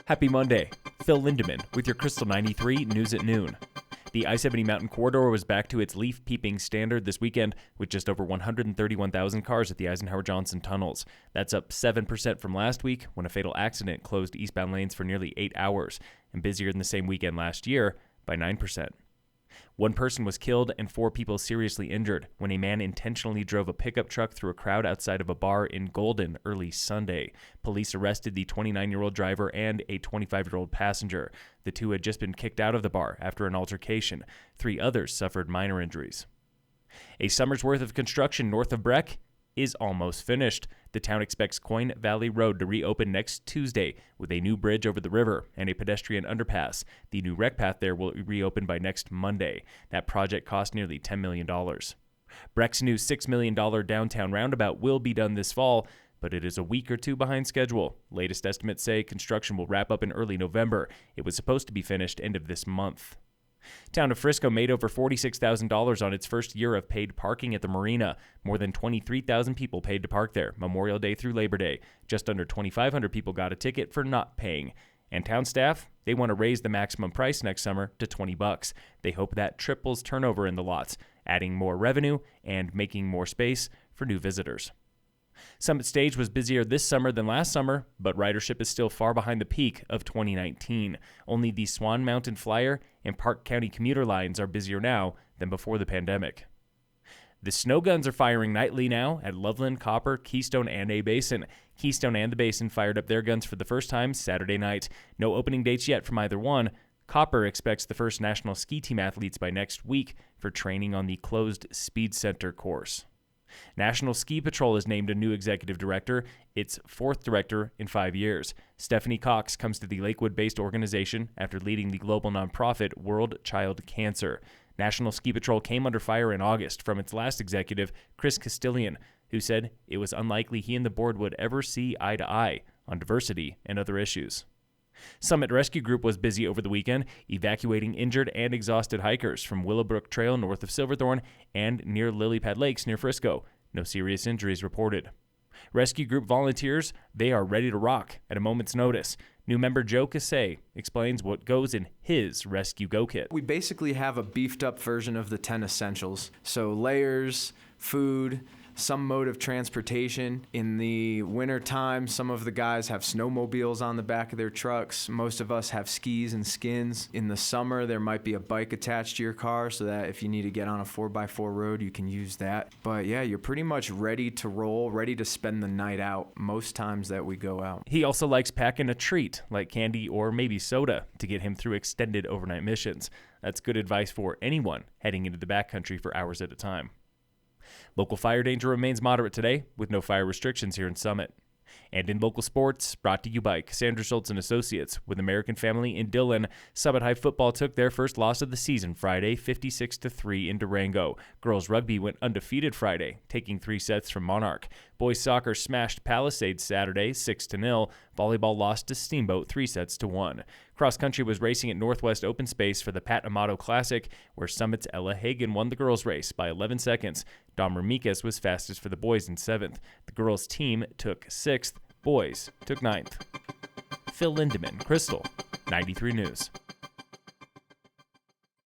Happy Monday. Phil Lindemann with your Krystal 93 News at Noon. The I-70 Mountain Corridor was back to its leaf-peeping standard this weekend with just over 131,000 cars at the Eisenhower-Johnson tunnels. That's up 7% from last week when a fatal accident closed eastbound lanes for nearly 8 hours, and busier than the same weekend last year by 9%. One person was killed and 4 people seriously injured when a man intentionally drove a pickup truck through a crowd outside of a bar in Golden early Sunday. Police arrested the 29-year-old driver and a 25-year-old passenger. The two had just been kicked out of the bar after an altercation. 3 others suffered minor injuries. A summer's worth of construction north of Breck is almost finished. The town expects Coyne Valley Road to reopen next Tuesday with a new bridge over the river and a pedestrian underpass. The new rec path there will reopen by next Monday. That project cost nearly $10 million. Breck's new $6 million downtown roundabout will be done this fall, but it is a week or two behind schedule. Latest estimates say construction will wrap up in early November. It was supposed to be finished end of this month. Town of Frisco made over $46,000 on its first year of paid parking at the marina. More than 23,000 people paid to park there, Memorial Day through Labor Day. Just under 2,500 people got a ticket for not paying. And town staff, they want to raise the maximum price next summer to $20. They hope that triples turnover in the lots, adding more revenue and making more space for new visitors. Summit Stage was busier this summer than last summer, but ridership is still far behind the peak of 2019. Only the Swan Mountain Flyer and Park County commuter lines are busier now than before the pandemic. The snow guns are firing nightly now at Loveland, Copper, Keystone, and A-Basin. Keystone and the Basin fired up their guns for the first time Saturday night. No opening dates yet from either one. Copper expects the first national ski team athletes by next week for training on the closed Speed Center course. National Ski Patrol has named a new executive director, its 4th director in 5 years. Stephanie Cox comes to the Lakewood-based organization after leading the global nonprofit World Child Cancer. National Ski Patrol came under fire in August from its last executive, Chris Castillion, who said it was unlikely he and the board would ever see eye to eye on diversity and other issues. Summit Rescue Group was busy over the weekend, evacuating injured and exhausted hikers from Willowbrook Trail north of Silverthorne and near Lily Pad Lakes near Frisco. No serious injuries reported. Rescue Group volunteers, they are ready to rock at a moment's notice. New member Joe Cassay explains what goes in his Rescue Go Kit. We basically have a beefed up version of the 10 essentials. So layers, food, some mode of transportation. In the winter time, some of the guys have snowmobiles on the back of their trucks. Most of us have skis and skins. In the summer, there might be a bike attached to your car so that if you need to get on a 4x4 road, you can use that. But yeah, you're pretty much ready to roll, ready to spend the night out most times that we go out. He also likes packing a treat, like candy or maybe soda, to get him through extended overnight missions. That's good advice for anyone heading into the backcountry for hours at a time. Local fire danger remains moderate today, with no fire restrictions here in Summit. And in local sports, brought to you by Cassandra Schultz and Associates. With American Family in Dillon, Summit High football took their first loss of the season Friday, 56-3 in Durango. Girls rugby went undefeated Friday, taking 3 sets from Monarch. Boys soccer smashed Palisades Saturday, 6-0. Volleyball lost to Steamboat, 3-1. Cross country was racing at Northwest Open Space for the Pat Amato Classic, where Summit's Ella Hagan won the girls' race by 11 seconds. Dom Ramicas was fastest for the boys in 7th. The girls' team took 6th. Boys took 9th. Phil Lindemann, Krystal, 93 News.